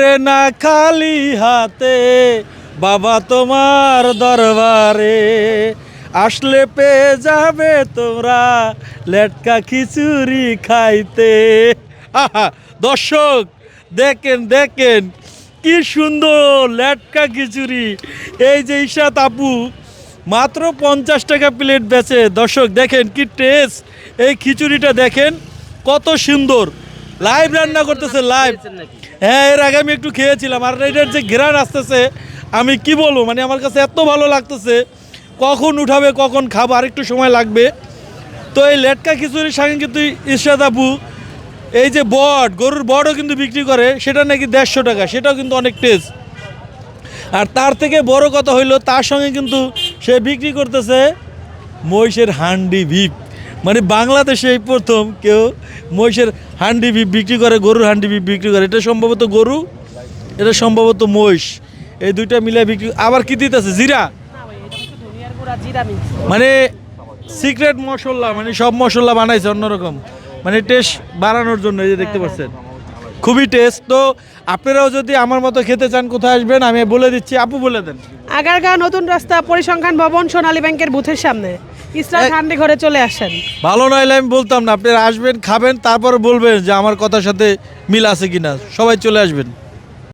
রে না খালি হাতে বাবা তোমার দরবারে আসলে পেয়ে যাবে তোমরা লেটকা খিচুড়ি খাইতে। আহা, দর্শক দেখেন দেখেন কি সুন্দর লেটকা খিচুড়ি। এই যে ইশাত আপু মাত্র 50 টাকা প্লেট বেচে। দর্শক দেখেন কি টেস্ট, এই খিচুড়িটা দেখেন কত সুন্দর। লাইভ রান্না করতেছে, লাইভ। হ্যাঁ, এর আগে আমি একটু খেয়েছিলাম, আর এটার যে ঘ্রাণ আসতেছে আমি কি বলবো, মানে আমার কাছে এত ভালো লাগতেছে। কখন উঠাবে কখন খাবো, আর একটু সময় লাগবে। তো এই লেটকা খিচুড়ির সঙ্গে কিন্তু ইরশাদ আপু এই যে গরুর বড়ও কিন্তু বিক্রি করে, সেটা নাকি 150 টাকা, সেটাও কিন্তু অনেক টেস্ট। আর তার থেকে বড় কথা হইলো তার সঙ্গে কিন্তু সে বিক্রি করতেছে মহিষের হান্ডি ভিপ। মানে বাংলাদেশে এই প্রথম কেউ মহিষের হান্ডি ভিপ বিক্রি করে, গরুর হান্ডি ভিপ বিক্রি করে। এটা সম্ভবত গরু, এটা সম্ভবত মহিষ, এই দুইটা মিলে বিক্রি। আবার কি দিতেছে জিরা, মানে সিক্রেট মশলা, মানে সব মশলা বানাইছে অন্যরকম, মানে টেস্ট বাড়ানোর জন্য। এই যে দেখতে পাচ্ছেন খুবই টেস্ট। তো আপনারাও যদি আমার মতো খেতে চান কোথায় আসবেন আমি বলে দিচ্ছি, আপু বলে দেন। আগারগাঁও নতুন রাস্তা, পরিসংখ্যান ভবন, সোনালী ব্যাংকের বুথের সামনে ইসলাম হান্ডি ঘরে চলে আসেন। ভালো নইলে আমি বলতাম না, আপনারা আসবেন খাবেন তারপর বলবেন যে আমার কথার সাথে মিল আছে কিনা। সবাই চলে আসবেন।